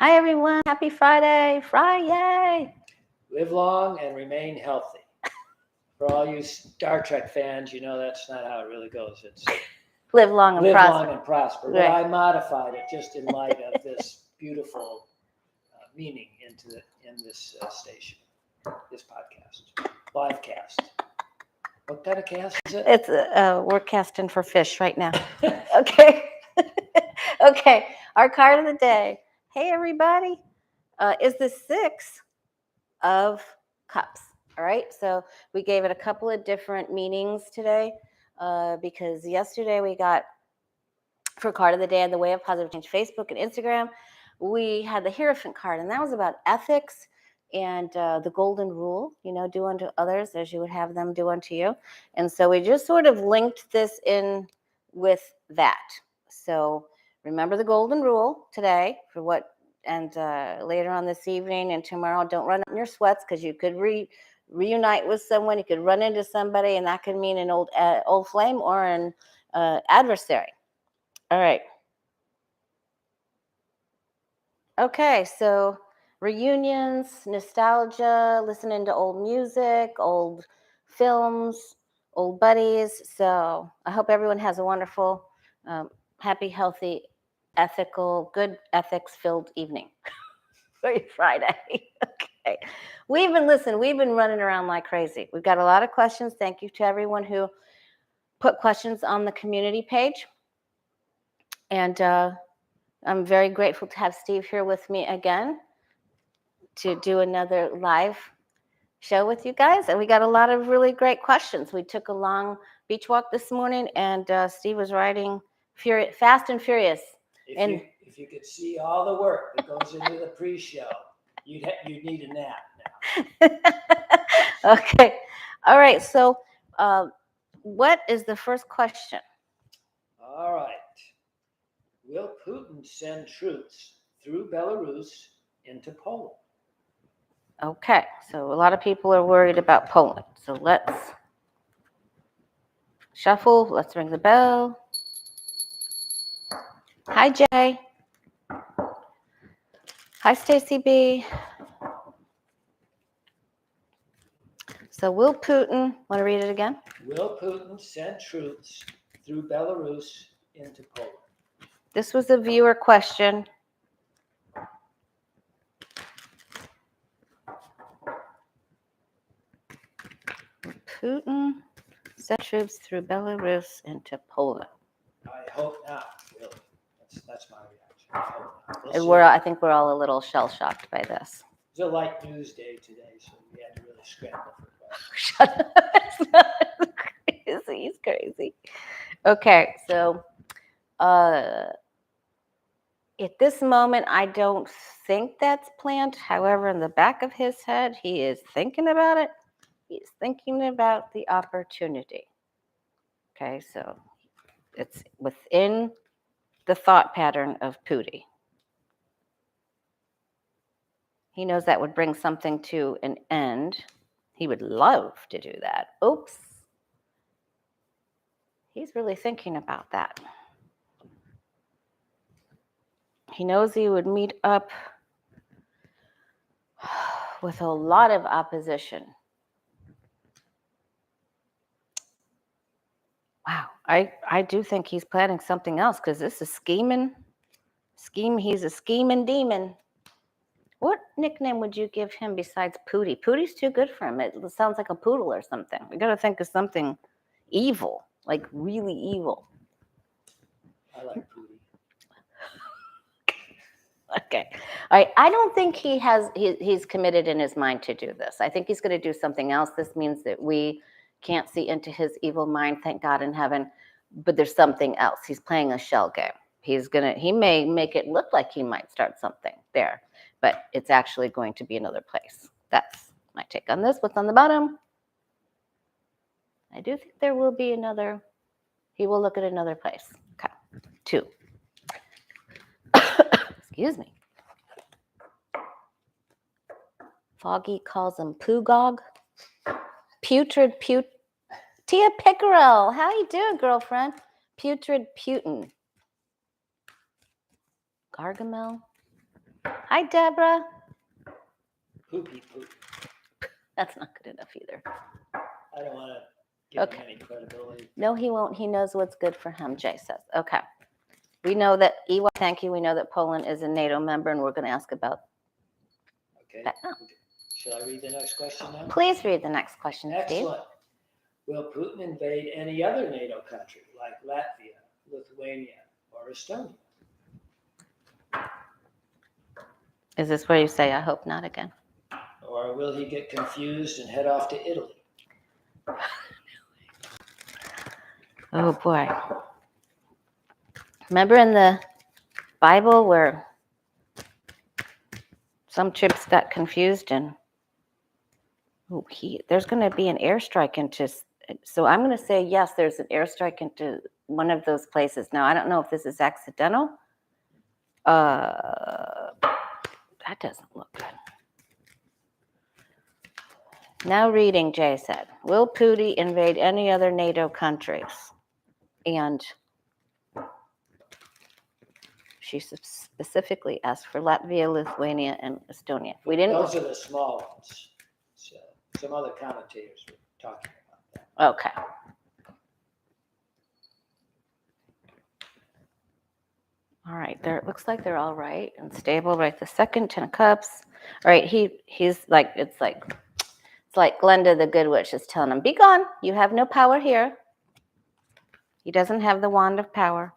Hi, everyone. Happy Friday. Friday. Live long and remain healthy. For all you Star Trek fans, you know that's not how it really goes. It's Live long and live prosper. long and prosper. Right. But I modified it just in light of this beautiful meaning in this station, this podcast, live cast. What kind of cast is it? It's we're casting for fish right now. Okay. Okay. Our card of the day. Hey, everybody. Is the 6 of Cups. All right. So we gave it a couple of different meanings today because yesterday we got for card of the day on the Way of Positive Change Facebook and Instagram. We had the Hierophant card, and that was about ethics and the golden rule, do unto others as you would have them do unto you. And so we just sort of linked this in with that. So remember the golden rule today for what, and later on this evening and tomorrow, don't run up in your sweats because you could reunite with someone. You could run into somebody, and that could mean an old flame or an adversary. All right. Okay, so reunions, nostalgia, listening to old music, old films, old buddies. So I hope everyone has a wonderful, happy, healthy, ethical, good ethics-filled evening. Friday. Okay. We've been running around like crazy. We've got a lot of questions. Thank you to everyone who put questions on the community page. And I'm very grateful to have Steve here with me again to do another live show with you guys. And we got a lot of really great questions. We took a long beach walk this morning, and Steve was riding fast and furious. If you could see all the work that goes into the pre-show, you'd need a nap now. Okay. All right. So what is the first question? All right. Will Putin send troops through Belarus into Poland? Okay, so a lot of people are worried about Poland. So let's shuffle. Let's ring the bell. Hi, Jay. Hi, Stacy B. So will Putin, want to read it again? Will Putin send troops through Belarus into Poland? This was a viewer question. Putin sent troops through Belarus into Poland. I hope not, really. That's my reaction. I hope not. I think we're all a little shell-shocked by this. It's a light news day today, so we had to really scramble for questions. Shut up. It's not crazy. He's crazy. Okay, so at this moment, I don't think that's planned. However, in the back of his head, he is thinking about it. He's thinking about the opportunity. Okay, so it's within the thought pattern of Putin. He knows that would bring something to an end. He would love to do that. Oops. He's really thinking about that. He knows he would meet up with a lot of opposition. Wow, I do think he's planning something else because this is he's a scheming demon. What nickname would you give him besides Pootie? Pootie's too good for him. It sounds like a poodle or something. We got to think of something evil, like really evil. I like Pootie. Okay. All right. I don't think he's committed in his mind to do this. I think he's going to do something else. This means that we can't see into his evil mind, thank God in heaven, but there's something else. He's playing a shell game. He may make it look like he might start something there, but it's actually going to be another place. That's my take on this. What's on the bottom? I do think there will be another. He will look at another place. Okay. 2. Excuse me. Foggy calls him Pugog. Putrid Tia Pickerel. How you doing, girlfriend? Putrid Putin. Gargamel. Hi, Deborah. Poopy poop. That's not good enough either. I don't want to give him any credibility. No, he won't. He knows what's good for him, Jay says. Okay. We know that, EY, thank you. We know that Poland is a NATO member, and we're going to ask about Okay. that now. Shall I read the next question now? Please read the next question, Steve. Excellent. Will Putin invade any other NATO country like Latvia, Lithuania, or Estonia? Is this where you say, I hope not again? Or will he get confused and head off to Italy? Oh, boy. Remember in the Bible where some chips got confused and there's going to be an airstrike into, so I'm going to say yes, there's an airstrike into one of those places. Now, I don't know if this is accidental. That doesn't look good. Now reading, Jay said, will Putin invade any other NATO countries? And she specifically asked for Latvia, Lithuania, and Estonia. We didn't. Those are the small ones. So some other commentators were talking about that. Okay. All right. There, it looks like they're all right and stable right the second. 10 of Cups. All right. He's like, it's like Glenda the Good Witch is telling him, be gone. You have no power here. He doesn't have the wand of power.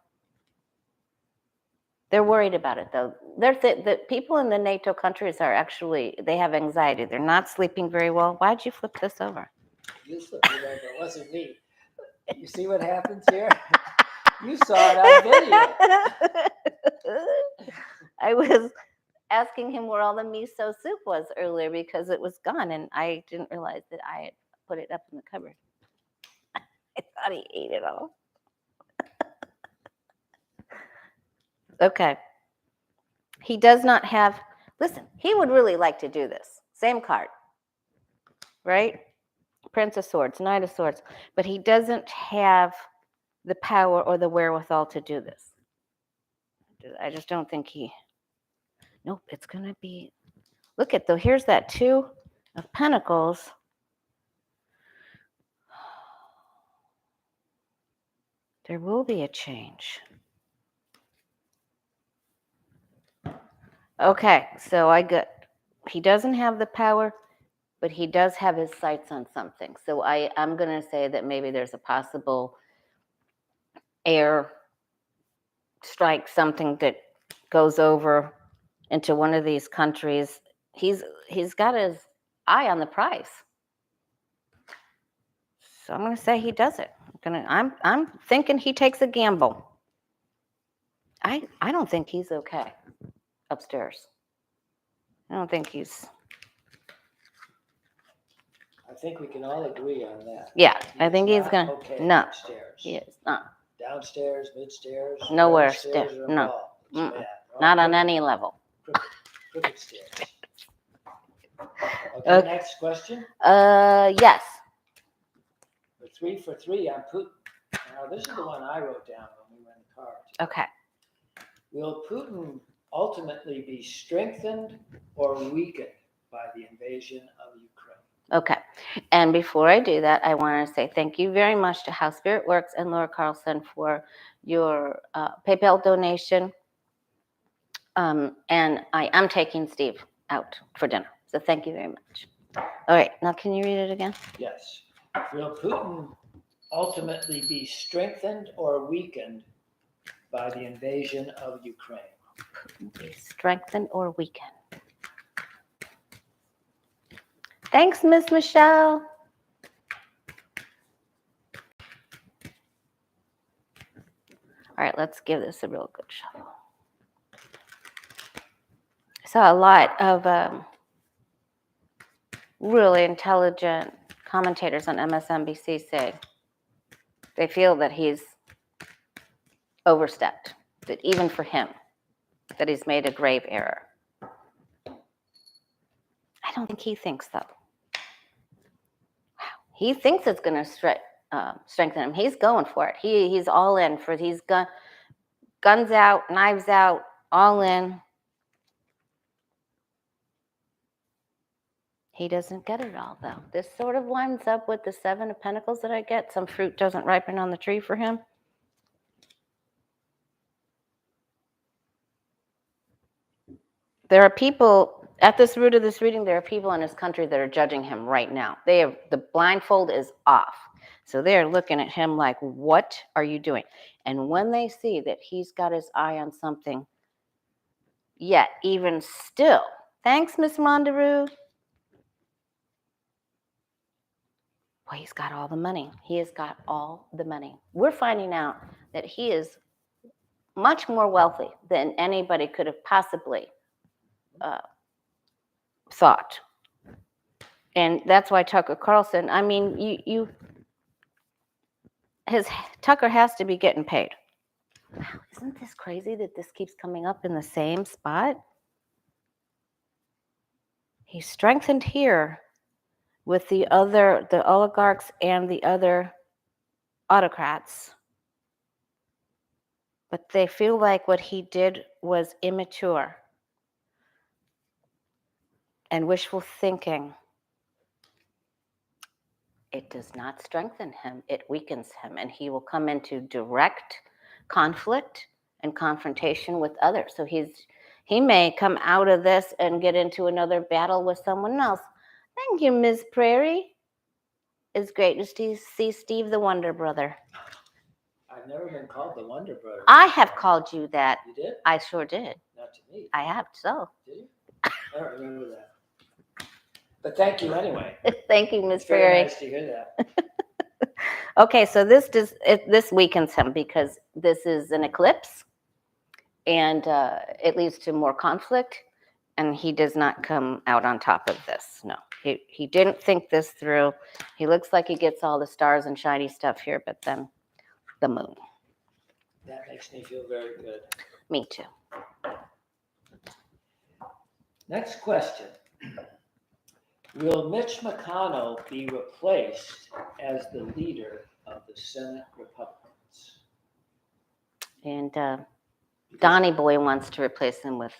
They're worried about it, though. The people in the NATO countries are actually, they have anxiety. They're not sleeping very well. Why'd you flip this over? You flipped it over. It wasn't me. You see what happens here? You saw it on video. I was asking him where all the miso soup was earlier because it was gone, and I didn't realize that I had put it up in the cupboard. I thought he ate it all. Okay. He does not have, listen, he would really like to do this. Same card, right? Prince of Swords, Knight of Swords. But he doesn't have the power or the wherewithal to do this. I just don't think nope, it's going to be, look at though, here's that 2 of Pentacles. There will be a change. Okay, so he doesn't have the power, but he does have his sights on something. So I'm going to say that maybe there's a possible air strike, something that goes over into one of these countries. He's got his eye on the prize. So I'm going to say he does it. I'm thinking he takes a gamble. I don't think he's okay upstairs. I don't think he's. I think we can all agree on that. Yeah, I think he's going to. Okay, No, upstairs. he is not. Downstairs, midstairs. Nowhere stairs are no. involved. It's bad. Not on any level. Crooked stairs. Okay, next question. Yes. We're 3 for 3 on Putin. Now, this is the one I wrote down when we were in the car. Okay. Will Putin ultimately be strengthened or weakened by the invasion of Ukraine? Okay. And before I do that, I want to say thank you very much to How Spirit Works and Laura Carlson for your PayPal donation. And I am taking Steve out for dinner. So thank you very much. All right. Now, can you read it again? Yes. Will Putin ultimately be strengthened or weakened by the invasion of Ukraine? Be strengthened or weakened. Thanks, Miss Michelle. All right, let's give this a real good shuffle. I saw a lot of really intelligent commentators on MSNBC say they feel that he's overstepped, that even for him, that he's made a grave error. I don't think he thinks so. Wow. He thinks it's going to strengthen him. He's going for it. He's all in for. He's guns out, knives out, all in. He doesn't get it all, though. This sort of lines up with the 7 of Pentacles that I get. Some fruit doesn't ripen on the tree for him. There are people, at this root of this reading, there are people in his country that are judging him right now. The blindfold is off. So they're looking at him like, what are you doing? And when they see that he's got his eye on something, yet even still, thanks, Miss Rondaroo. Well, he's got all the money. He has got all the money. We're finding out that he is much more wealthy than anybody could have possibly thought. And that's why Tucker Carlson, I mean, Tucker has to be getting paid. Wow, isn't this crazy that this keeps coming up in the same spot? He's strengthened here with the oligarchs and the other autocrats. But they feel like what he did was immature and wishful thinking. It does not strengthen him. It weakens him, and he will come into direct conflict and confrontation with others. So he may come out of this and get into another battle with someone else. Thank you, Ms. Prairie. It's great to see Steve the Wonder Brother. I've never been called the Wonder Brother. I have called you that. You did? I sure did. Not to me. I have, so. Did you? I don't remember that. But thank you anyway. Thank you, Ms. It's very Prairie. nice to hear that. Okay, so this weakens him because this is an eclipse, and it leads to more conflict, and he does not come out on top of this. No, he didn't think this through. He looks like he gets all the stars and shiny stuff here, but then the moon. That makes me feel very good. Me too. Next question. Will Mitch McConnell be replaced as the leader of the Senate Republicans? And Donnie Boy wants to replace him with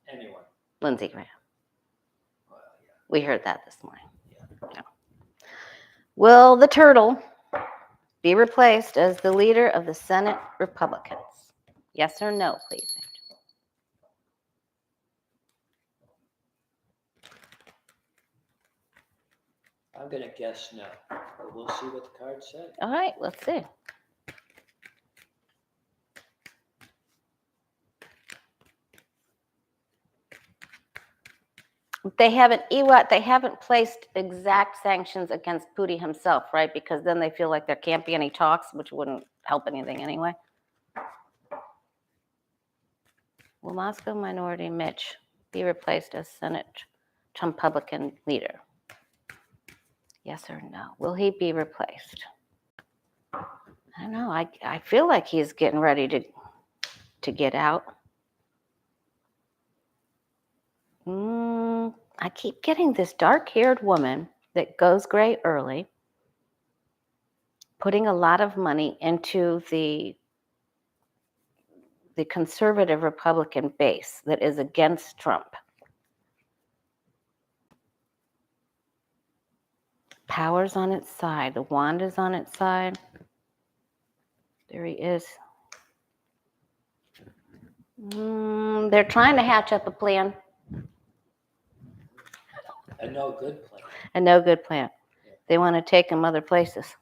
Anyone. Lindsey Graham. Well, yeah. We heard that this morning. Yeah. No. Will the turtle be replaced as the leader of the Senate Republicans? Yes or no, please. I'm going to guess no, but we'll see what the cards say. All right, let's see. They haven't placed exact sanctions against Putin himself, right? Because then they feel like there can't be any talks, which wouldn't help anything anyway. Will Moscow minority Mitch be replaced as Senate Trump-Republican leader? Yes or no? Will he be replaced? I don't know. I feel like he's getting ready to get out. I keep getting this dark-haired woman that goes gray early, putting a lot of money into the conservative Republican base that is against Trump. Power's on its side. The wand is on its side. There he is. They're trying to hatch up a plan. A no good plan. A no good plan. Yeah. They want to take him other places.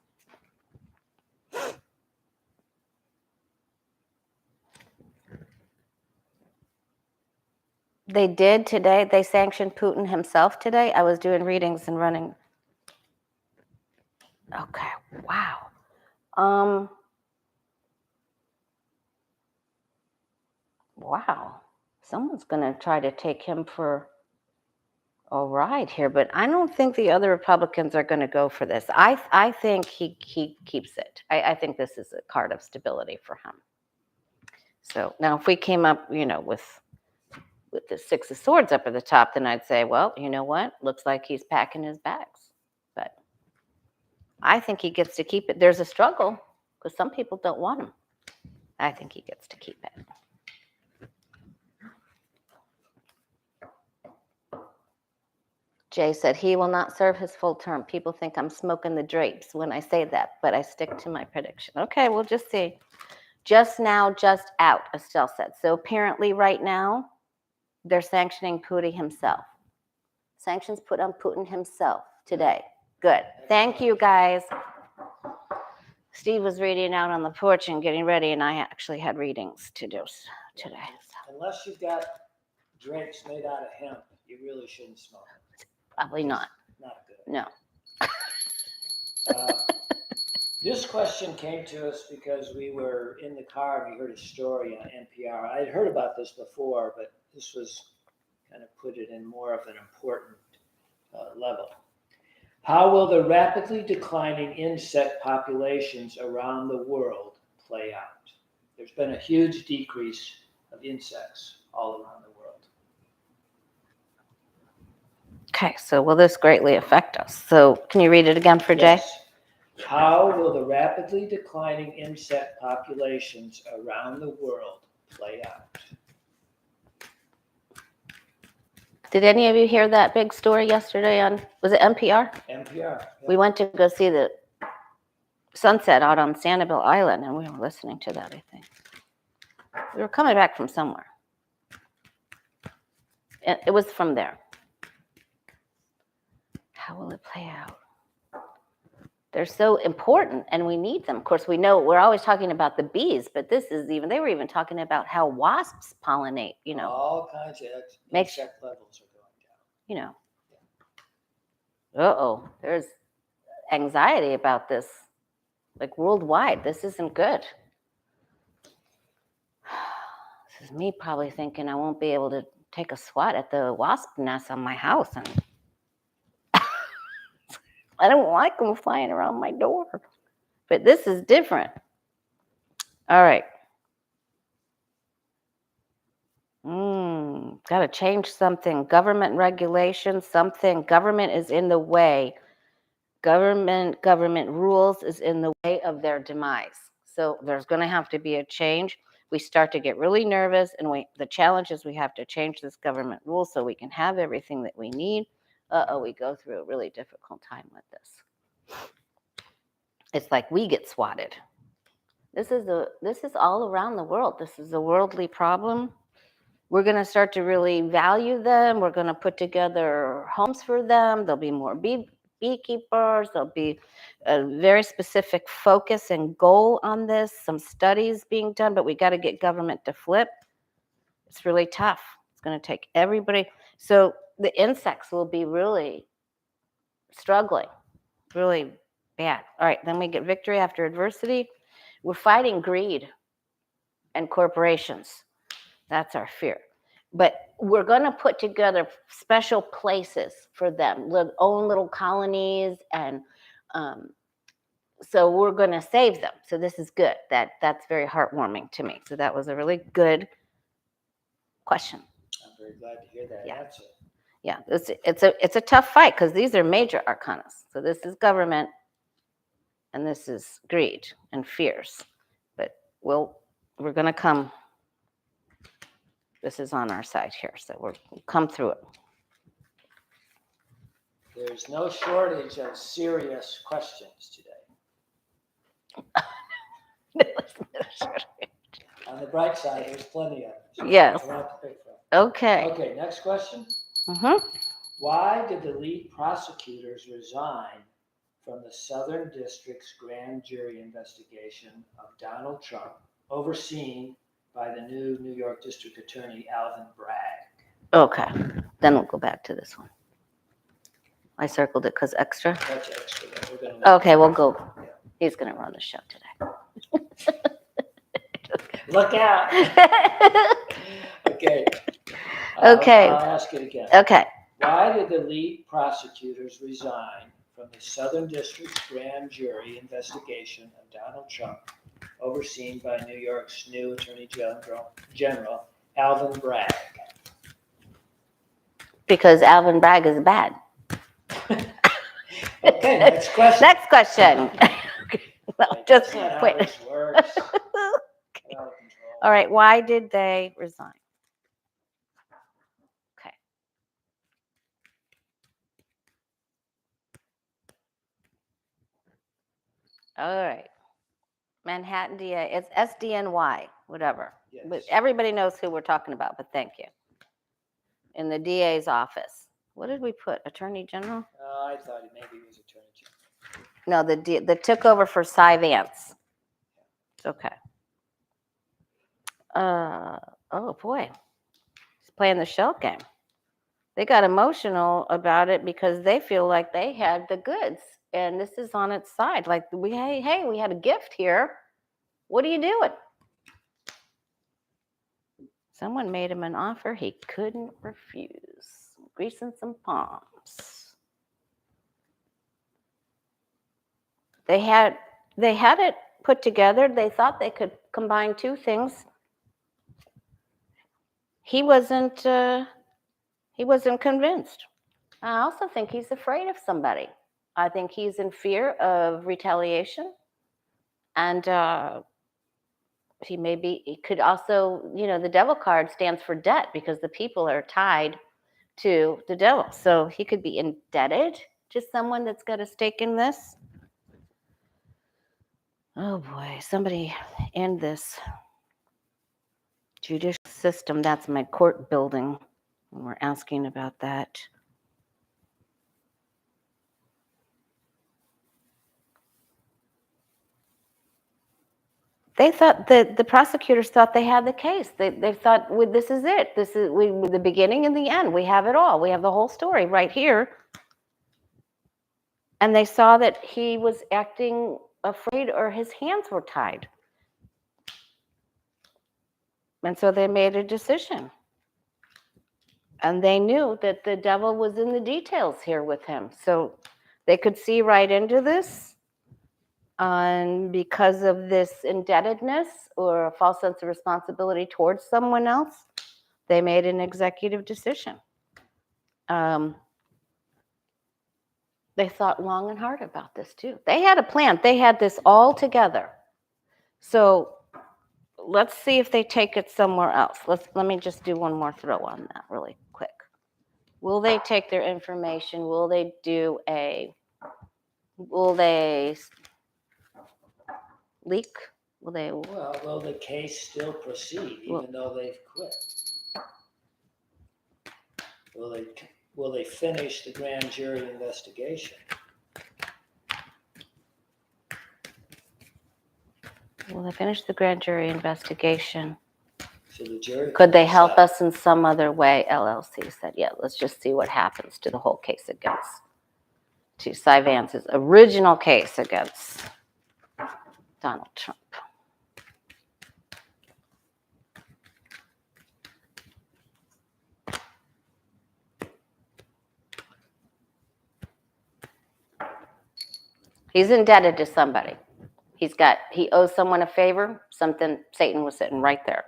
They did today. They sanctioned Putin himself today. I was doing readings and running. Okay, wow. Wow. Someone's going to try to take him for a ride here, but I don't think the other Republicans are going to go for this. I think he keeps it. I think this is a card of stability for him. So now if we came up, with the 6 of Swords up at the top, then I'd say, well, you know what? Looks like he's packing his bags. But I think he gets to keep it. There's a struggle because some people don't want him. I think he gets to keep it. Jay said he will not serve his full term. People think I'm smoking the drapes when I say that, but I stick to my prediction. Okay, we'll just see. Just now, just out, Estelle said. So apparently right now, they're sanctioning Putin himself. Sanctions put on Putin himself today. Good. Thank you, guys. Steve was reading out on the porch and getting ready, and I actually had readings to do today. So. Unless you've got drinks made out of hemp, you really shouldn't smoke them. Probably not. Not good. No. This question came to us because we were in the car and we heard a story on NPR. I had heard about this before, but this was kind of put it in more of an important level. How will the rapidly declining insect populations around the world play out? There's been a huge decrease of insects all around the world. Okay, so will this greatly affect us? So can you read it again for Jay? Yes. How will the rapidly declining insect populations around the world play out? Did any of you hear that big story yesterday on, was it NPR? NPR. Yeah. We went to go see the sunset out on Sanibel Island, and we were listening to that, I think. We were coming back from somewhere. It was from there. How will it play out? They're so important, and we need them. Of course, we know we're always talking about the bees, but this is even, they were even talking about how wasps pollinate, you know. All kinds of Makes- insect levels are going down. You know. Uh-oh, there's anxiety about this, like worldwide. This isn't good. This is me probably thinking I won't be able to take a swat at the wasp nest on my house, and I don't like them flying around my door. But this is different. All right. Got to change something. Government regulations, something. Government is in the way. Government rules is in the way of their demise. So there's going to have to be a change. We start to get really nervous, and the challenge is we have to change this government rule so we can have everything that we need. We go through a really difficult time with this. It's like we get swatted. This is all around the world. This is a worldly problem. We're going to start to really value them. We're going to put together homes for them. There'll be more beekeepers. There'll be a very specific focus and goal on this. Some studies being done, but we got to get government to flip. It's really tough. It's going to take everybody. So the insects will be really struggling, really bad. All right, then we get victory after adversity. We're fighting greed and corporations. That's our fear. But we're going to put together special places for them, their own little colonies, and so we're going to save them. So this is good. That's very heartwarming to me. So that was a really good question. I'm very glad to hear that answer. Yeah, it's a tough fight because these are major arcanas. So this is government, and this is greed and fears. But we're going to come. This is on our side here, so we'll come through it. There's no shortage of serious questions today. On the bright side, there's plenty of them. Yes. A lot to pick from. Okay. Okay, next question. Mm-hmm. Why did the lead prosecutors resign from the Southern District's grand jury investigation of Donald Trump, overseen by the new New York District Attorney Alvin Bragg? Okay, then we'll go back to this one. I circled it because extra. That's extra. We're gonna Okay, we'll go. Yeah. He's going to run the show today. Look out. Okay. Okay. I'll ask it again. Okay. Why did the lead prosecutors resign from the Southern District's grand jury investigation of Donald Trump, overseen by New York's new Attorney General Alvin Bragg? Because Alvin Bragg is bad. Okay, next question. Next question. No, just That's not how wait. this works. Okay. Out of control. All right, why did they resign? Okay. All right. Manhattan DA. It's SDNY, whatever. Yes. But everybody knows who we're talking about, but thank you. In the DA's office. What did we put? Attorney General? I thought maybe it was Attorney General. No, the took over for Cy Vance. It's okay. Oh boy. He's playing the shell game. They got emotional about it because they feel like they had the goods. And this is on its side. Like, hey, we had a gift here. What are you doing? Someone made him an offer he couldn't refuse. Greasing some palms. They had it put together. They thought they could combine two things. He wasn't convinced. I also think he's afraid of somebody. I think he's in fear of retaliation. And he could also, the devil card stands for debt because the people are tied to the devil. So he could be indebted to someone that's got a stake in this. Oh boy, somebody end this judicial system. That's my court building. And we're asking about that. They thought that the prosecutors thought they had the case. They thought, well, this is it. This is the beginning and the end. We have it all. We have the whole story right here. And they saw that he was acting afraid or his hands were tied. And so they made a decision. And they knew that the devil was in the details here with him. So they could see right into this. And because of this indebtedness or a false sense of responsibility towards someone else, they made an executive decision. They thought long and hard about this too. They had a plan. They had this all together. So let's see if they take it somewhere else. Let me just do one more throw on that really quick. Will they take their information? Will they leak? Will the case still proceed even though they've quit? Will they finish the grand jury investigation? Will they finish the grand jury investigation? So the jury could they help us in some other way? LLC said, yeah, let's just see what happens to the whole case to Cy Vance's original case against Donald Trump. He's indebted to somebody. He owes someone a favor, Satan was sitting right there.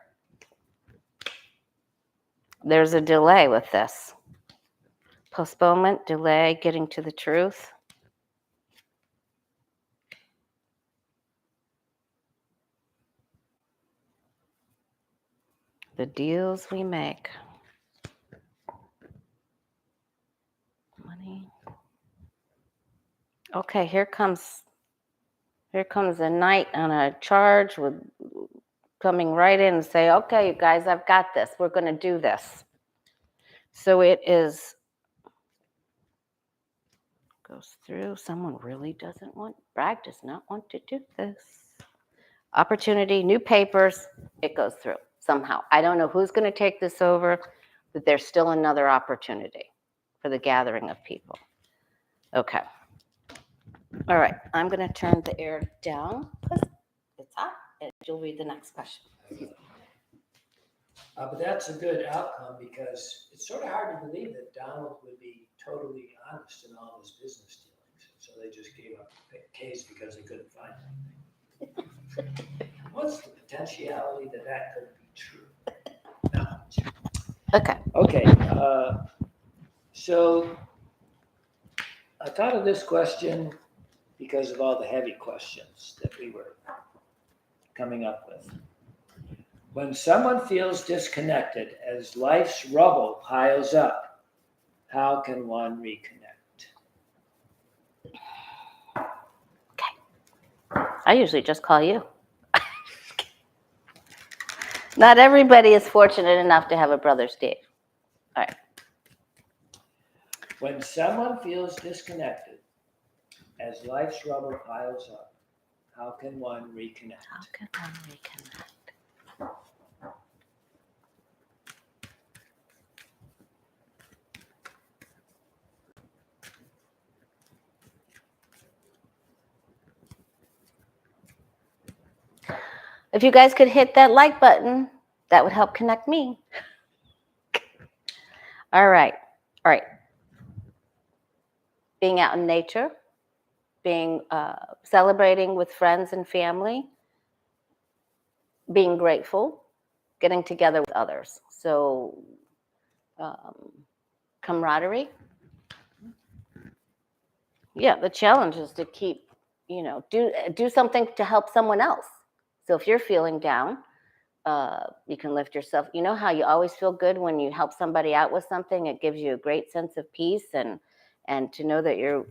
There's a delay with this. Postponement, delay, getting to the truth. The deals we make. Money. Okay, here comes a knight on a charge with coming right in and say, okay, you guys, I've got this. We're going to do this. So it goes through. Someone really Bragg does not want to do this. Opportunity, new papers, it goes through somehow. I don't know who's going to take this over, but there's still another opportunity for the gathering of people. Okay. All right, I'm going to turn the air down because it's hot, and you'll read the next question. But that's a good outcome because it's sort of hard to believe that Donald would be totally honest in all his business dealings. So they just gave up the case because they couldn't find anything. What's the potentiality that could be true? No. Okay. So I thought of this question because of all the heavy questions that we were coming up with. When someone feels disconnected as life's rubble piles up, how can one reconnect? Okay. I usually just call you. Not everybody is fortunate enough to have a brother Steve. All right. When someone feels disconnected as life's rubble piles up, how can one reconnect? How can one reconnect? If you guys could hit that like button, that would help connect me. All right. All right. Being out in nature, being celebrating with friends and family, being grateful, getting together with others. So camaraderie. Yeah, the challenge is to keep, do something to help someone else. So if you're feeling down, you can lift yourself. You know how you always feel good when you help somebody out with something? It gives you a great sense of peace and to know that you're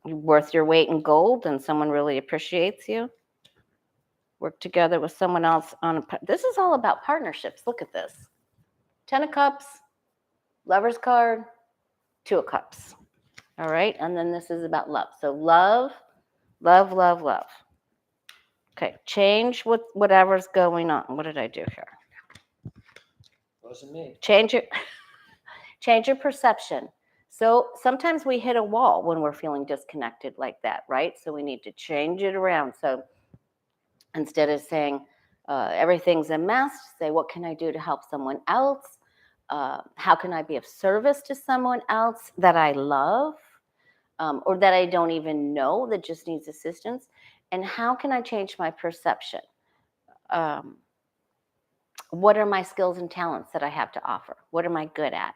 worth your weight in gold and someone really appreciates you. Work together with someone else this is all about partnerships. Look at this. 10 of Cups, Lover's card, 2 of Cups. All right, and then this is about love. So love, love, love, love. Okay, change whatever's going on. What did I do here? Wasn't me. Change your perception. So sometimes we hit a wall when we're feeling disconnected like that, right? So we need to change it around. So instead of saying everything's a mess, say, what can I do to help someone else? How can I be of service to someone else that I love or that I don't even know that just needs assistance? And how can I change my perception? What are my skills and talents that I have to offer? What am I good at?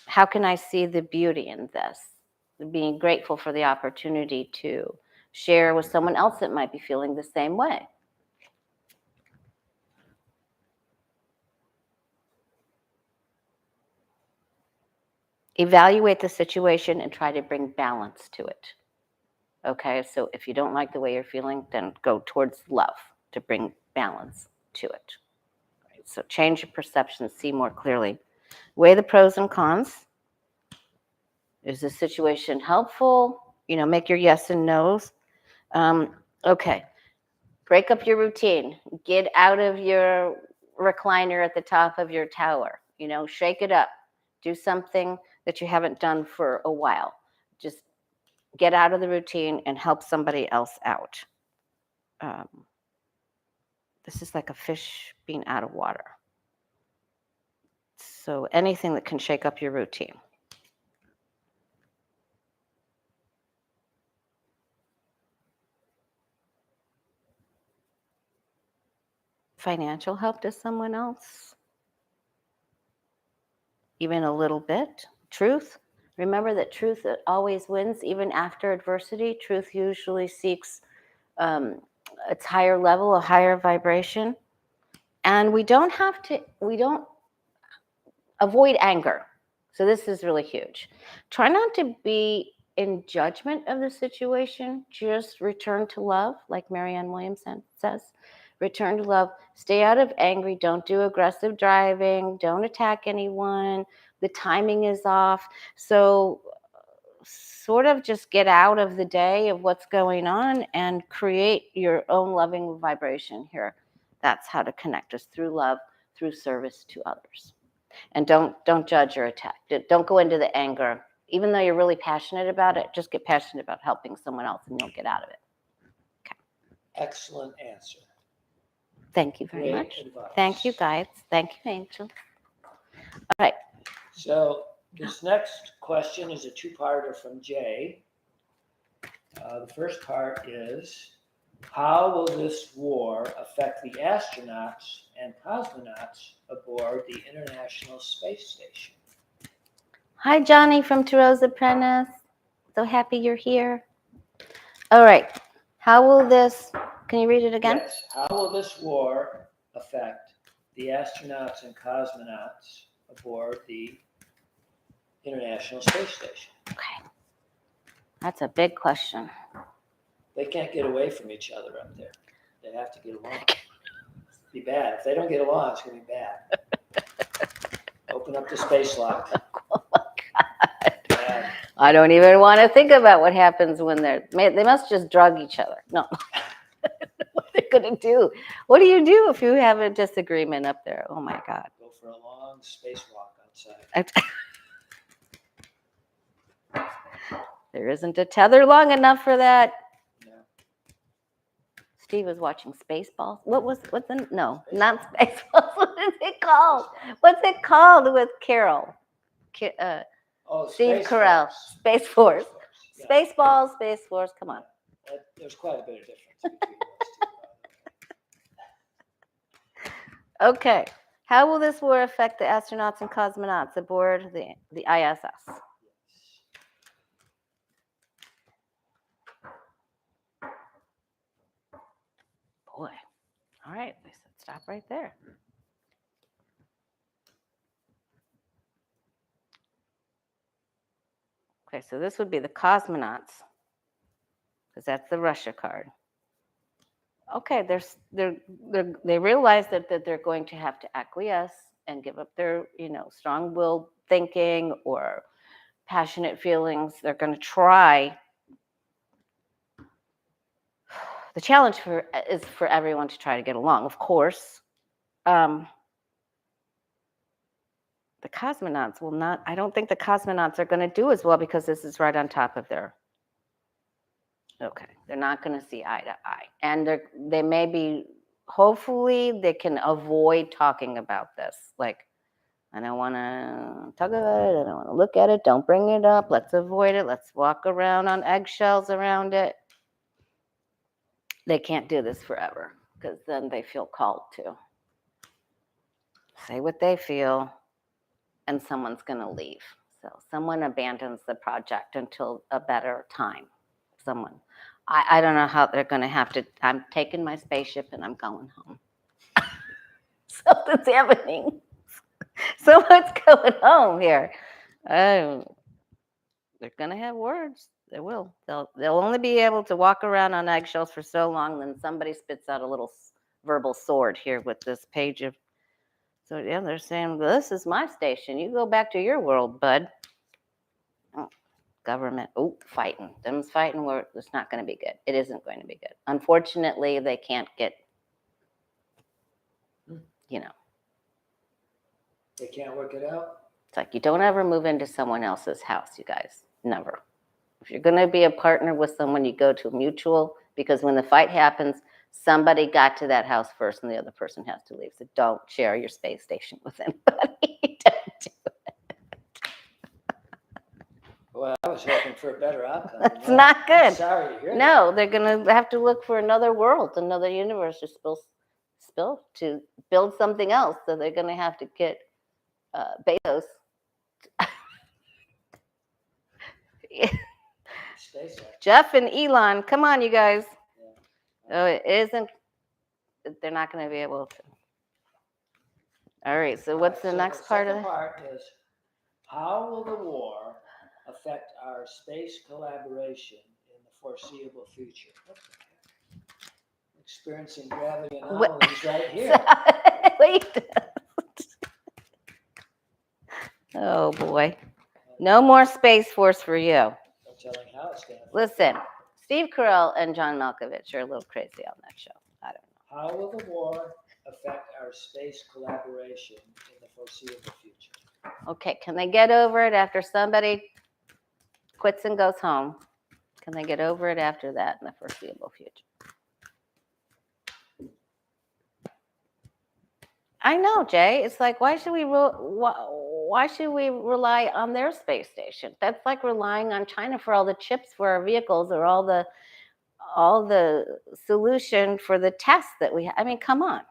How can I see the beauty in this? Being grateful for the opportunity to share with someone else that might be feeling the same way. Evaluate the situation and try to bring balance to it. Okay, so if you don't like the way you're feeling, then go towards love to bring balance to it. Right, so change your perception, see more clearly. Weigh the pros and cons. Is the situation helpful? Make your yes and no's. Okay, break up your routine. Get out of your recliner at the top of your tower. Shake it up. Do something that you haven't done for a while. Just get out of the routine and help somebody else out. This is like a fish being out of water. So anything that can shake up your routine. Financial help to someone else. Even a little bit. Truth. Remember that truth always wins, even after adversity. Truth usually seeks its higher level, a higher vibration. And we don't avoid anger. So this is really huge. Try not to be in judgment of the situation. Just return to love, like Marianne Williamson says. Return to love. Stay out of angry. Don't do aggressive driving. Don't attack anyone. The timing is off. So sort of just get out of the day of what's going on and create your own loving vibration here. That's how to connect us through love, through service to others. And don't judge or attack. Don't go into the anger. Even though you're really passionate about it, just get passionate about helping someone else and you'll get out of it. Okay. Excellent answer. Thank you very Great much. advice. Thank you, guys. Thank you, Angel. All right. So this next question is a two-parter from Jay. The first part is, how will this war affect the astronauts and cosmonauts aboard the International Space Station? Hi, Johnny from Thoreau's Apprentice. So happy you're here. All right. How will this, can you read it again? Yes. How will this war affect the astronauts and cosmonauts aboard the International Space Station? Okay. That's a big question. They can't get away from each other up there. They have to get along. Be bad. If they don't get along, it's going to be bad. Open up the space lock. Oh my God. Bad. I don't even want to think about what happens when they must just drug each other. No. What are they going to do? What do you do if you have a disagreement up there? Oh my God. Go for a long spacewalk outside. There isn't a tether long enough for that. No. Steve was watching Spaceballs. What's the no, Spaceballs. not Spaceballs. What is it called? What's it called with Carol? Steve Space Carell. Force. Space Force. Yeah. Spaceballs, Space Force. Come on. There's quite a bit of difference between those two. Okay. How will this war affect the astronauts and cosmonauts aboard the ISS? Boy. All right. They said stop right there. Okay, so this would be the cosmonauts, because that's the Russia card. Okay, they realize that they're going to have to acquiesce and give up their, strong-willed thinking or passionate feelings. They're going to try. The challenge is for everyone to try to get along, of course. The cosmonauts will not. I don't think the cosmonauts are going to do as well because this is right on top of their. Okay, they're not going to see eye to eye, and they may be. Hopefully, they can avoid talking about this. Like, I don't want to talk about it. I don't want to look at it. Don't bring it up. Let's avoid it. Let's walk around on eggshells around it. They can't do this forever because then they feel called to say what they feel, and someone's going to leave. So someone abandons the project until a better time. Someone. I don't know how they're going to have to. I'm taking my spaceship and I'm going home. Something's happening. Someone's going home here. They're going to have words. They will. They'll only be able to walk around on eggshells for so long. Then somebody spits out a little verbal sword here with this page of. So yeah, they're saying, well, this is my station. You go back to your world, bud. Oh, government. Oh, fighting. Them's fighting. It's not going to be good. It isn't going to be good. Unfortunately, they can't get. They can't work it out? It's like you don't ever move into someone else's house, you guys. Never. If you're going to be a partner with someone, you go to a mutual, because when the fight happens, somebody got to that house first and the other person has to leave. So don't share your space station with anybody. Don't do it. Well, I was hoping for a better outcome. That's not good. I'm sorry to hear that. No, they're going to have to look for another world, another universe to build something else. So they're going to have to get Bezos. Jeff and Elon, come on, you guys. Yeah. Oh, it isn't. They're not going to be able to. All right. So what's the next part of it? The second part is, how will the war affect our space collaboration in the foreseeable future? What the heck? Experiencing gravity anomalies right here. Wait. Oh boy. No more Space Force for you. No telling how it's going to. Listen, Steve Carell and John Malkovich are a little crazy on that show. I don't know. How will the war affect our space collaboration in the foreseeable future? Okay, can they get over it after somebody quits and goes home? Can they get over it after that in the foreseeable future? I know, Jay. It's like, why should we rely on their space station? That's like relying on China for all the chips for our vehicles or all the solution for the tests that we have. I mean, come on.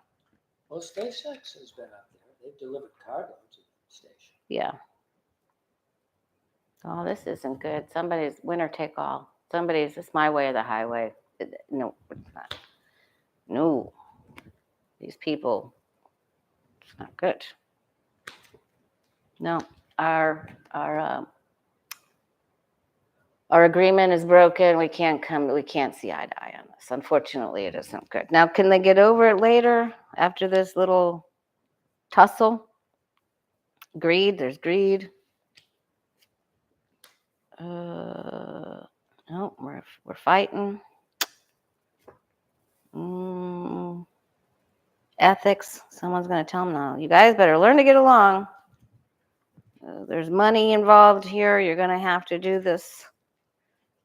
Well, SpaceX has been up there. They've delivered cargo to the station. Yeah. Oh, this isn't good. Somebody's winner take all. It's my way or the highway. No, it's not. No. These people. It's not good. No, our our agreement is broken. We can't see eye to eye on this. Unfortunately, it isn't good. Now, can they get over it later after this little tussle? Greed, there's greed. No, we're fighting. Ethics, someone's going to tell them, no, you guys better learn to get along. There's money involved here. You're going to have to do this.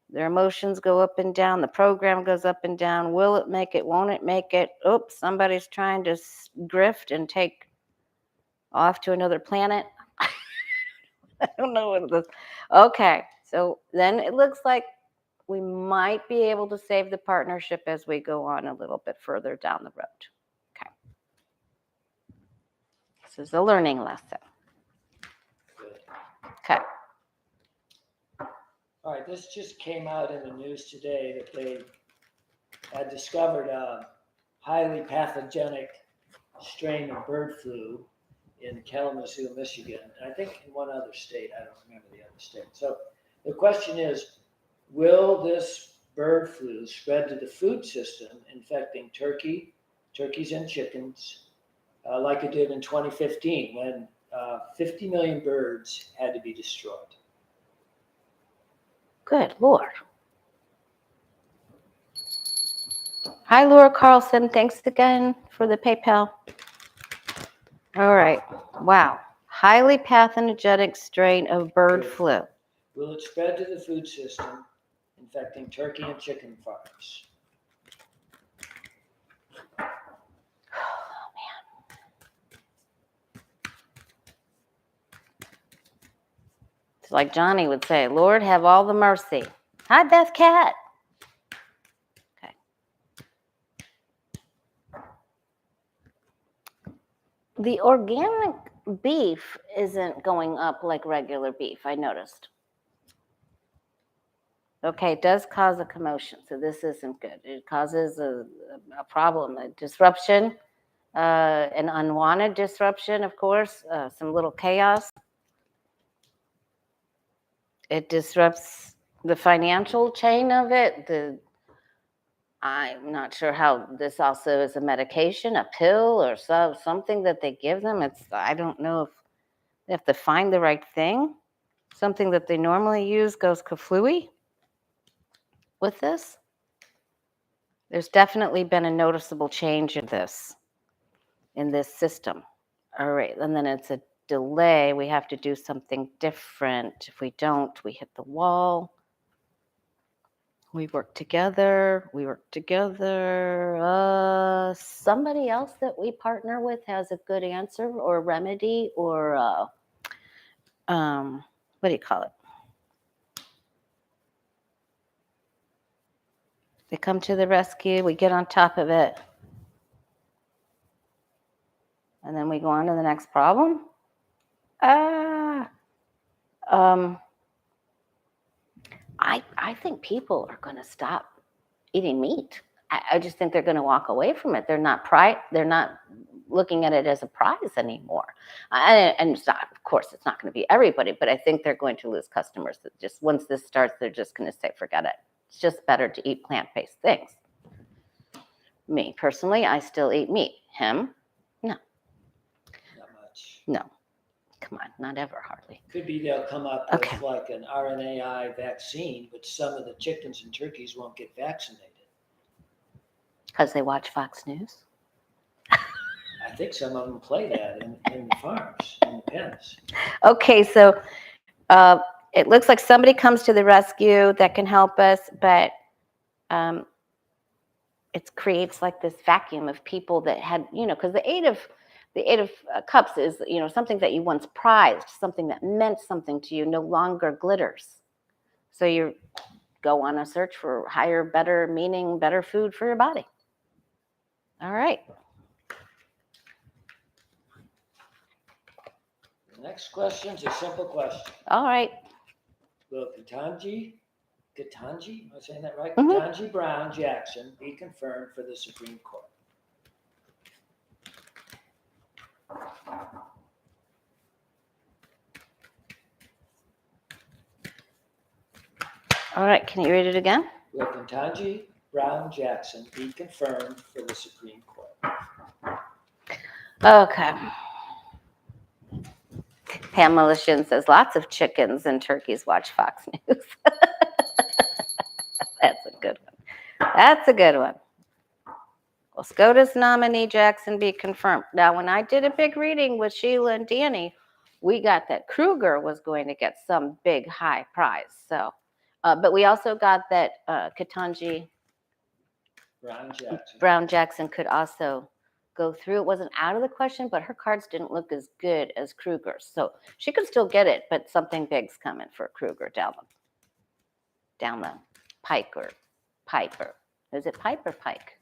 Their emotions go up and down. The program goes up and down. Will it make it? Won't it make it? Oops, somebody's trying to grift and take off to another planet. I don't know what this. Okay, so then it looks like we might be able to save the partnership as we go on a little bit further down the road. Okay. This is a learning lesson. Good. Okay. All right, this just came out in the news today that they had discovered a highly pathogenic strain of bird flu in Kalamazoo, Michigan, and I think in one other state. I don't remember the other state. So the question is, will this bird flu spread to the food system, infecting turkeys and chickens, like it did in 2015 when 50 million birds had to be destroyed? Good Lord. Hi, Laura Carlson. Thanks again for the PayPal. All right. Wow. Highly pathogenic strain of bird flu. Will it spread to the food system, infecting turkey and chicken farms? Oh, man. It's like Johnny would say, Lord, have all the mercy. Hi, Beth Cat. Okay. The organic beef isn't going up like regular beef, I noticed. Okay, it does cause a commotion, so this isn't good. It causes a problem, a disruption, an unwanted disruption, of course, some little chaos. It disrupts the financial chain of it. I'm not sure how this also is a medication, a pill, or something that they give them. I don't know if they have to find the right thing. Something that they normally use goes kaflooey with this. There's definitely been a noticeable change in this system. All right, and then it's a delay. We have to do something different. If we don't, we hit the wall. We work together. Somebody else that we partner with has a good answer or remedy or what do you call it? They come to the rescue. We get on top of it. And then we go on to the next problem. I think people are going to stop eating meat. I just think they're going to walk away from it. They're not looking at it as a prize anymore. And it's not, of course, it's not going to be everybody, but I think they're going to lose customers. That just once this starts, they're just going to say, forget it. It's just better to eat plant-based things. Me personally, I still eat meat. Him, no. Not much. No. Come on, not ever, hardly. Could be they'll come up with like an RNAi vaccine, but some of the chickens and turkeys won't get vaccinated. Because they watch Fox News? I think some of them play that in the farms, in the pens. Okay, so it looks like somebody comes to the rescue that can help us, but it creates like this vacuum of people that had, because the eight of cups is, something that you once prized, something that meant something to you, no longer glitters. So you go on a search for higher, better meaning, better food for your body. All right. The next question is a simple question. All right. Will Ketanji, am I saying that right? Mm-hmm. Ketanji Brown Jackson be confirmed for the Supreme Court? All right, can you read it again? Will Ketanji Brown Jackson be confirmed for the Supreme Court? Okay. Pamela Shin says lots of chickens and turkeys watch Fox News. That's a good one. That's a good one. Will SCOTUS nominee Jackson be confirmed? Now, when I did a big reading with Sheila and Danny, we got that Kruger was going to get some big high prize. So, but we also got that Ketanji Brown Jackson could also go through. It wasn't out of the question, but her cards didn't look as good as Kruger's. So she could still get it, but something big's coming for Kruger down the pike or Piper. Is it pipe or pike?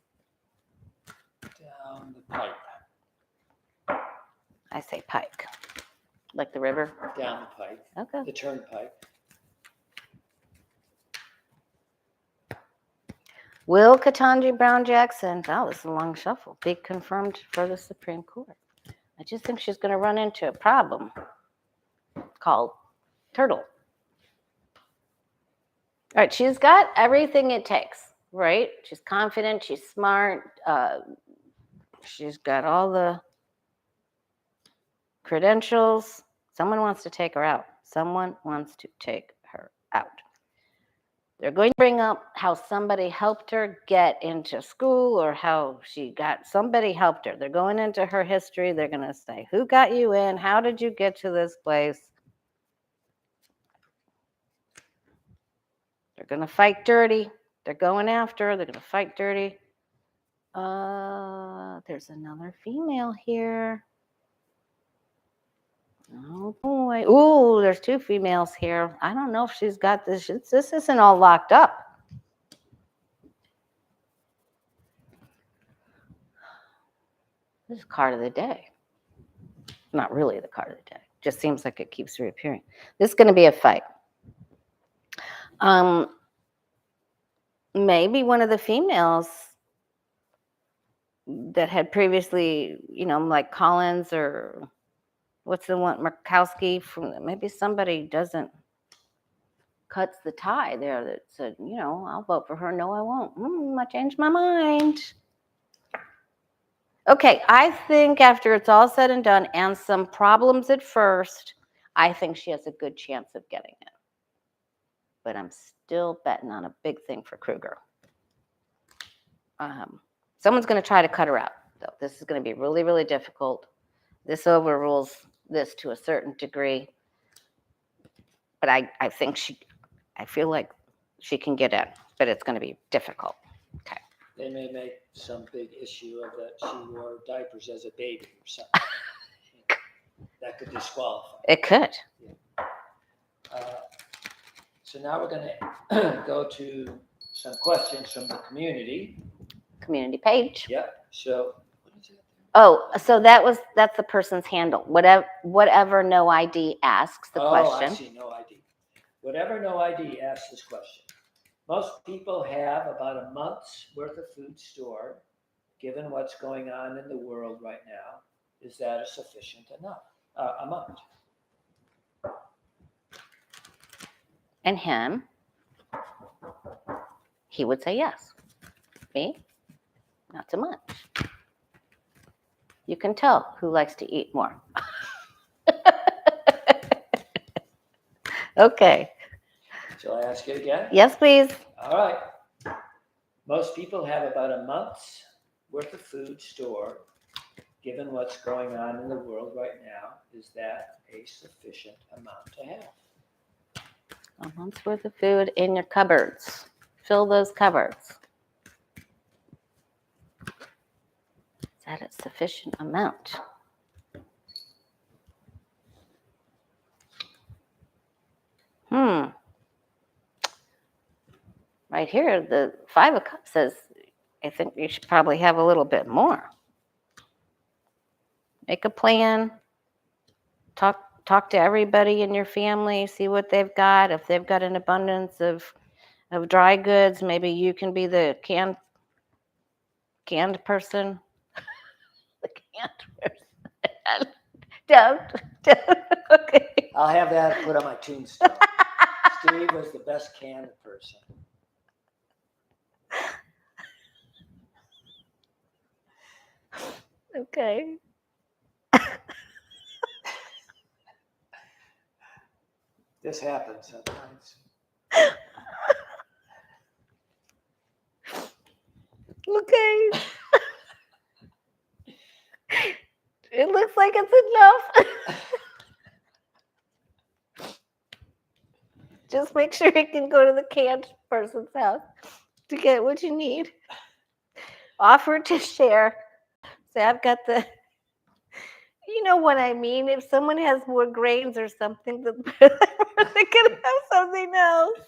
Down the pipe. I say pike. Like the river? Down the pike. Okay. The turnpike. Will Ketanji Brown Jackson, oh, this is a long shuffle, be confirmed for the Supreme Court? I just think she's going to run into a problem called turtle. All right, she's got everything it takes, right? She's confident, she's smart, she's got all the credentials. Someone wants to take her out. Someone wants to take her out. They're going to bring up how somebody helped her get into school or how somebody helped her. They're going into her history. They're going to say, who got you in? How did you get to this place? They're going to fight dirty. They're going after her. They're going to fight dirty. There's another female here. Oh boy. Ooh, there's two females here. I don't know if she's got this. This isn't all locked up. This is card of the day. Not really the card of the day. Just seems like it keeps reappearing. This is going to be a fight. Maybe one of the females that had previously, like Collins or what's the one, Murkowski, maybe somebody cuts the tie there that said, I'll vote for her. No, I won't. I changed my mind. Okay, I think after it's all said and done and some problems at first, I think she has a good chance of getting it. But I'm still betting on a big thing for Kruger. Someone's going to try to cut her out, though. This is going to be really, really difficult. This overrules this to a certain degree. But I feel like she can get in, but it's going to be difficult. Okay. They may make some big issue of that she wore diapers as a baby or something. That could disqualify. It could. Yeah. So now we're going to go to some questions from the community. Community page. Yep. So what is it? Oh, so that's the person's handle. Whatever no ID asks the question. Oh, I see. No ID. Whatever no ID asks this question. Most people have about a month's worth of food stored. Given what's going on in the world right now, is that a sufficient amount? And him, he would say yes. Me, not so much. You can tell who likes to eat more. Okay. Shall I ask it again? Yes, please. All right. Most people have about a month's worth of food stored. Given what's going on in the world right now, is that a sufficient amount to have? A month's worth of food in your cupboards. Fill those cupboards. Is that a sufficient amount? Right here, the 5 of Cups says, I think you should probably have a little bit more. Make a plan. Talk to everybody in your family. See what they've got. If they've got an abundance of dry goods, maybe you can be the canned person. The canned person. Don't. Okay. I'll have that put on my tombstone. Steve was the best canned person. Okay. This happens sometimes. Okay. It looks like it's enough. Just make sure you can go to the canned person's house to get what you need. Offer to share. Say, I've got the, you know what I mean? If someone has more grains or something, they can have something else.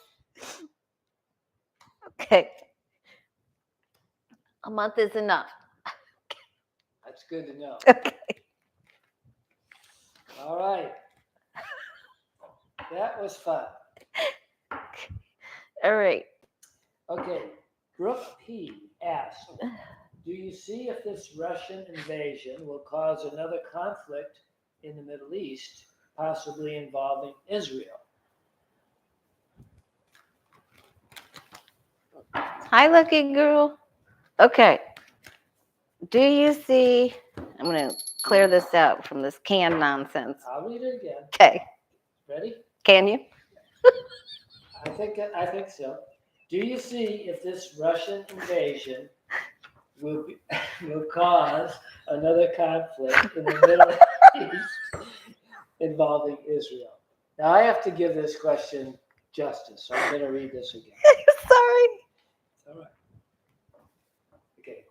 Okay. A month is enough. That's good to know. Okay. All right. That was fun. All right. Okay. Brooke P. asked, do you see if this Russian invasion will cause another conflict in the Middle East, possibly involving Israel? Hi, lucky girl. Okay. Do you see? I'm going to clear this out from this canned nonsense. I'll read it again. Okay. Ready? Can you? I think so. Do you see if this Russian invasion will cause another conflict in the Middle East involving Israel? Now I have to give this question justice, so I'm going to read this again. Sorry. All right. Okay.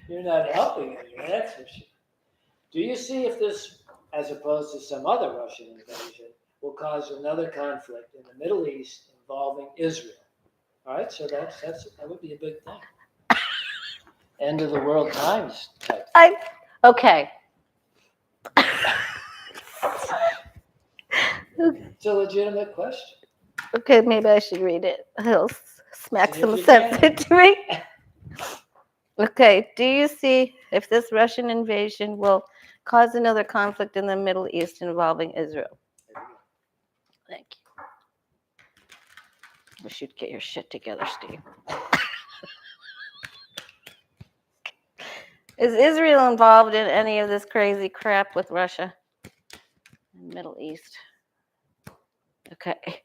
You're not helping me, that's for sure. Do you see if this, as opposed to some other Russian invasion, will cause another conflict in the Middle East involving Israel? All right, so that would be a big thing. End of the world times type. Okay. It's a legitimate question. Okay, maybe I should read it. He'll smack See if some you sense can. into me. Okay, do you see if this Russian invasion will cause another conflict in the Middle East involving Israel? Thank you. We should get your shit together, Steve. Is Israel involved in any of this crazy crap with Russia and Middle East? Okay.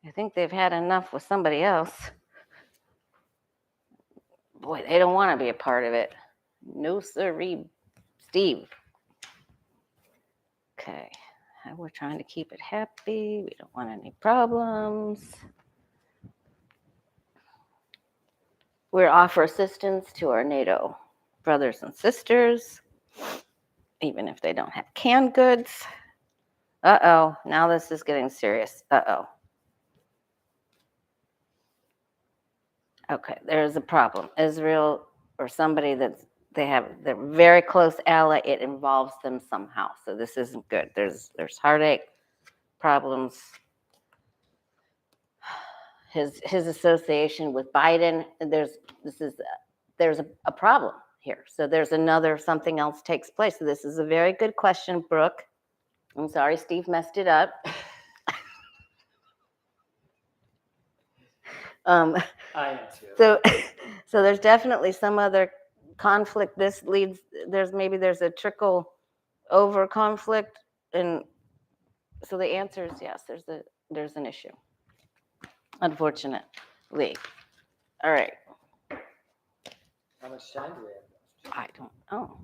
I think they've had enough with somebody else. Boy, they don't want to be a part of it. No, sirree, Steve. Okay. We're trying to keep it happy. We don't want any problems. We offer assistance to our NATO brothers and sisters, even if they don't have canned goods. Uh-oh, now this is getting serious. Uh-oh. Okay, there's a problem. Israel or somebody they're very close ally, it involves them somehow. So this isn't good. There's heartache, problems. His association with Biden, there's a problem here. So there's something else takes place. So this is a very good question, Brooke. I'm sorry, Steve messed it up. I am too. So there's definitely some other conflict. There's a trickle over conflict, and so the answer is yes. There's an issue, unfortunately. All right. How much time do we have? I don't know.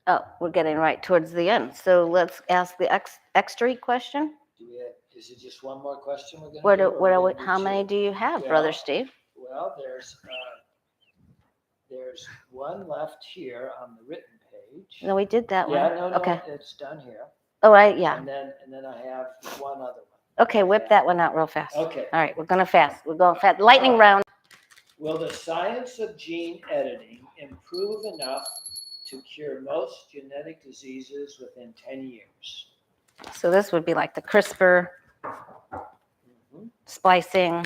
Oh, we're getting right towards the end. So let's ask the extra question. Is it just one more question we're going to do? How many do you have, Brother Steve? Well, there's one left here on the written page. No, we did that one. Yeah, no, okay. It's done here. Oh, yeah. And then I have one other one. Okay, whip that one out real fast. Okay. All right, we're going fast. Lightning round. Will the science of gene editing improve enough to cure most genetic diseases within 10 years? So this would be like the CRISPR splicing,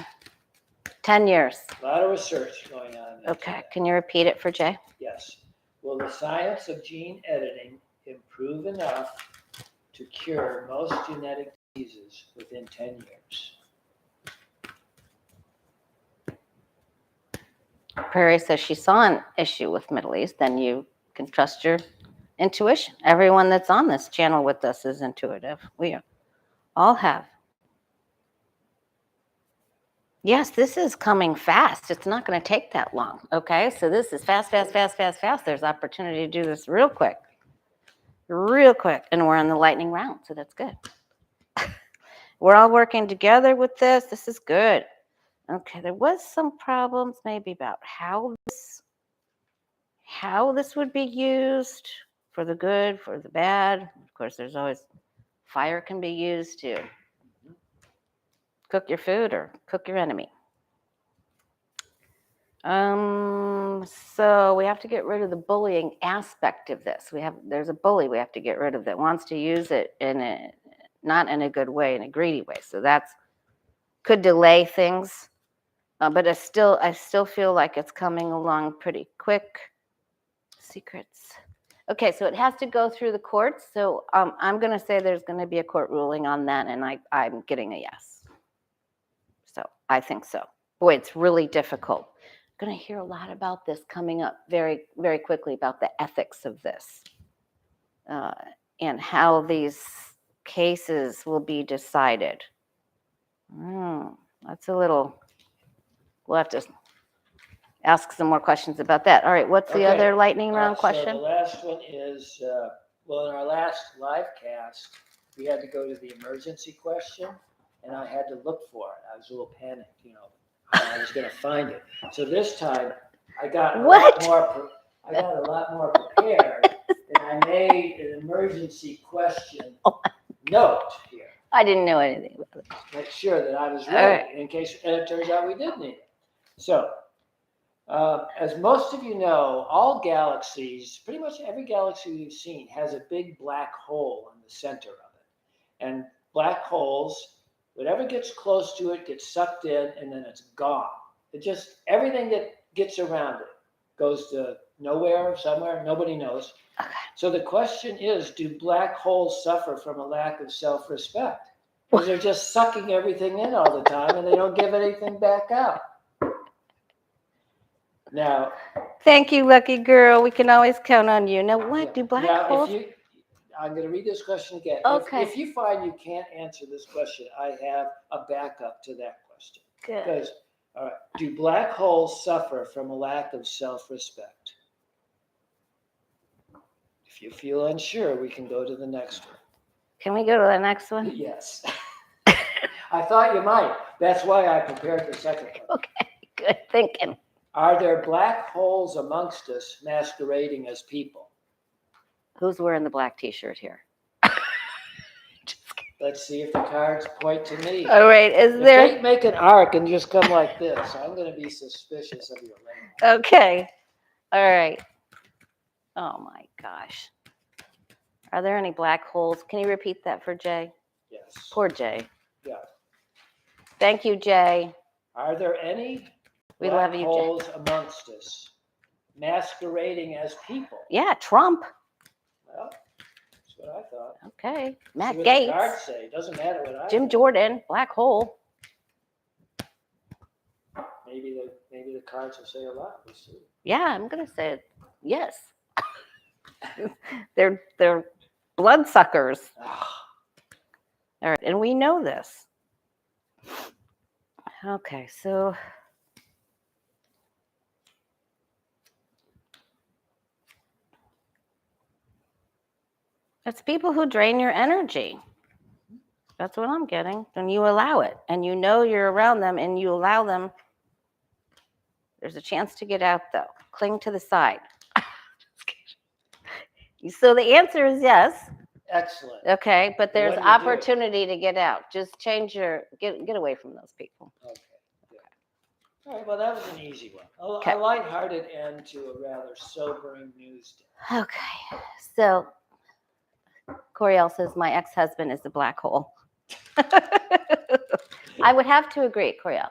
10 years. A lot of research going on Okay, can you repeat it for Jay? Yes. Will the science of gene editing improve enough to cure most genetic diseases within 10 years? Prairie says she saw an issue with Middle East, then you can trust your intuition. Everyone that's on this channel with us is intuitive. We all have. Yes, this is coming fast. It's not going to take that long. Okay, so this is fast, fast, fast, fast, fast. There's opportunity to do this real quick. Real quick. And we're in the lightning round, so that's good. We're all working together with this. This is good. Okay, there was some problems maybe about how this would be used for the good, for the bad. Of course, there's always fire can be used to cook your food or cook your enemy. So we have to get rid of the bullying aspect of this. There's a bully we have to get rid of that wants to use it not in a good way, in a greedy way. So that's could delay things, but I still feel like it's coming along pretty quick. Secrets. Okay, so it has to go through the courts. So I'm going to say there's going to be a court ruling on that, and I'm getting a yes. So I think so. Boy, it's really difficult. I'm going to hear a lot about this coming up very, very quickly about the ethics of this and how these cases will be decided. That's a little, we'll have to ask some more questions about that. All right, what's the other lightning round question? So the last one is, well, in our last live cast, we had to go to the emergency question, and I had to look for it. I was a little panicked, how I was going to find it. So this time, I got a lot more prepared, and I made an emergency question note here. I didn't know anything about it. Make sure that I was ready in case, and it turns out we did need it. So, as most of you know, all galaxies, pretty much every galaxy we've seen has a big black hole in the center of it. And black holes, whatever gets close to it gets sucked in and then it's gone. Everything that gets around it goes to nowhere, somewhere, nobody knows. Okay. So the question is, do black holes suffer from a lack of self-respect? Because they're just sucking everything in all the time and they don't give anything back out. Now, thank you, lucky girl. We can always count on you. Now, what do black holes? I'm going to read this question again. Okay. If you find you can't answer this question, I have a backup to that question. Good. Because, all right, do black holes suffer from a lack of self-respect? If you feel unsure, we can go to the next one. Can we go to the next one? Yes. I thought you might. That's why I prepared the second one. Okay, good thinking. Are there black holes amongst us masquerading as people? Who's wearing the black t-shirt here? Let's see if the cards point to me. All right, If they make an arc and just come like this, I'm going to be suspicious of your language. Okay. All right. Oh my gosh. Are there any black holes? Can you repeat that for Jay? Yes. Poor Jay. Yeah. Thank you, Jay. Are there any We black love you, holes amongst us masquerading as people? Yeah, Trump. Well, that's what I thought. Okay. See Matt what Gates. the cards say. Doesn't matter what I Jim think. Jordan, black hole. Maybe the cards will say a lot. We'll see. Yeah, I'm gonna say yes. They're bloodsuckers. All right, and we know this. Okay, so it's people who drain your energy. That's what I'm getting. And you allow it, and you know you're around them, and you allow them. There's a chance to get out, though. Cling to the side. So the answer is yes. Excellent. Okay, but there's What do you do? opportunity to get out. Just change get away from those people. Okay. Good. All right. Well, that was an easy one. Okay. A lighthearted end to a rather sobering news day. Okay, so Coriel says my ex-husband is a black hole. I would have to agree, Coriel.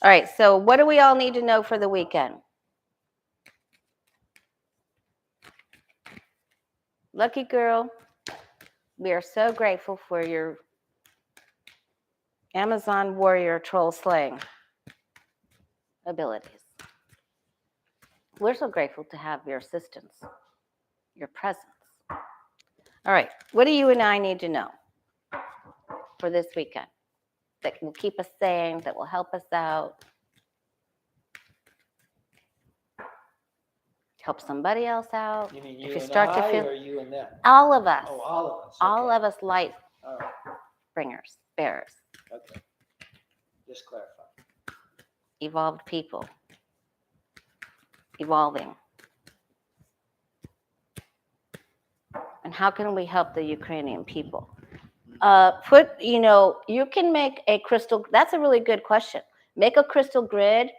All right, so what do we all need to know for the weekend? Lucky girl, we are so grateful for your Amazon warrior troll slaying abilities. We're so grateful to have your assistance, your presence. All right, what do you and I need to know for this weekend that will keep us sane, that will help us out, help somebody else out? You mean If you you and start to I, feel or you and them? all of us, Oh, all of us. all Okay. of us light All right. bringers, bearers, Okay. Just clarify. evolved people, evolving. And how can we help the Ukrainian people? You can make a crystal, that's a really good question. Make a crystal grid,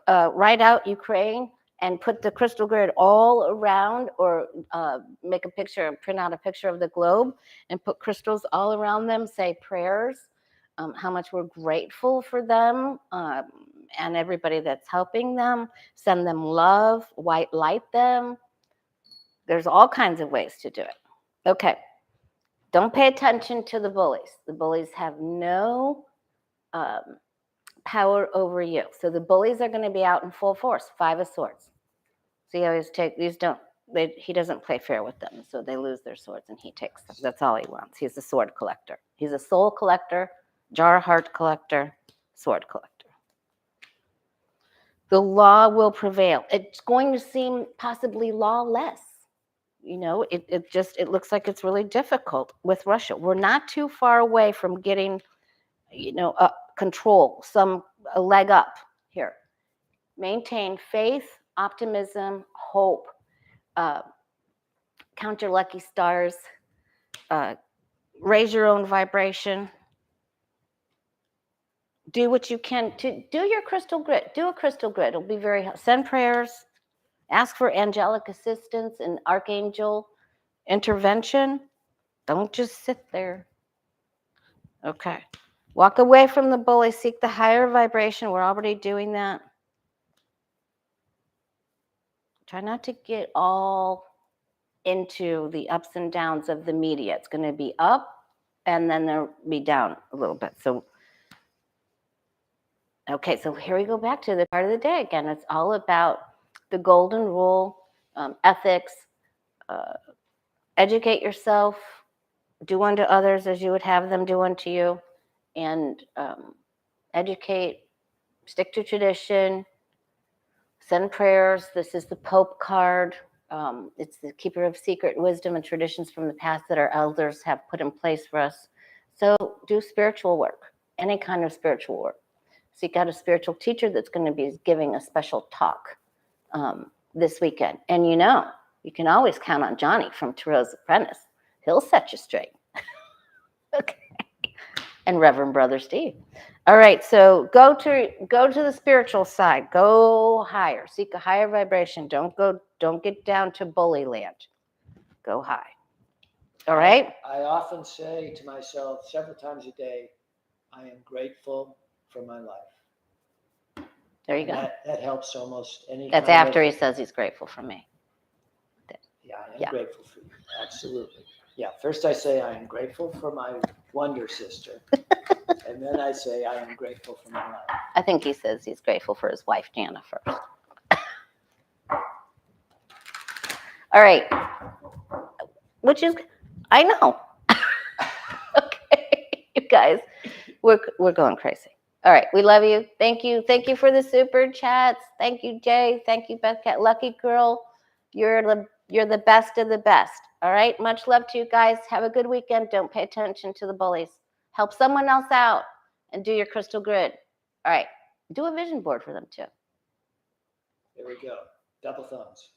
write out Ukraine and put the crystal grid all around, or make a picture, print out a picture of the globe and put crystals all around them, say prayers, how much we're grateful for them, and everybody that's helping them, send them love, white light them. There's all kinds of ways to do it. Okay. Don't pay attention to the bullies. The bullies have no power over you. So the bullies are going to be out in full force. 5 of Swords. See how he doesn't play fair with them. So they lose their swords and he takes them. That's all he wants. He's a sword collector. He's a soul collector, jar heart collector, sword collector. The law will prevail. It's going to seem possibly lawless. It looks like it's really difficult with Russia. We're not too far away from getting, control, a leg up here. Maintain faith, optimism, hope, count your lucky stars, raise your own vibration. Do what you can to do your crystal grid. Do a crystal grid. It'll be very helpful. Send prayers, ask for angelic assistance and archangel intervention. Don't just sit there. Okay. Walk away from the bully. Seek the higher vibration. We're already doing that. Try not to get all into the ups and downs of the media. It's going to be up and then they'll be down a little bit. So here we go back to the card of the day again. It's all about the golden rule, ethics, educate yourself, do unto others as you would have them do unto you, and educate, stick to tradition, send prayers. This is the Pope card. It's the keeper of secret wisdom and traditions from the past that our elders have put in place for us. So do spiritual work, any kind of spiritual work. Seek out a spiritual teacher that's going to be giving a special talk this weekend. And you can always count on Johnny from Tarot's Apprentice. He'll set you straight. Okay. And Reverend Brother Steve. All right, so go to the spiritual side. Go higher. Seek a higher vibration. Don't get down to bully land. Go high. All right? I often say to myself several times a day, I am grateful for my life. There you go. That helps almost any. That's after he says he's grateful for me. Yeah, I am grateful for you. Absolutely. Yeah, first I say I am grateful for my wonder sister. And then I say I am grateful for my life. I think he says he's grateful for his wife, Jana, first. All right. Which is, I know. Okay, you guys, we're going crazy. All right, we love you. Thank you. Thank you for the super chats. Thank you, Jay. Thank you, Beth Cat. Lucky girl. You're the best of the best. All right. Much love to you guys. Have a good weekend. Don't pay attention to the bullies. Help someone else out and do your crystal grid. All right. Do a vision board for them too. There we go. Double thumbs.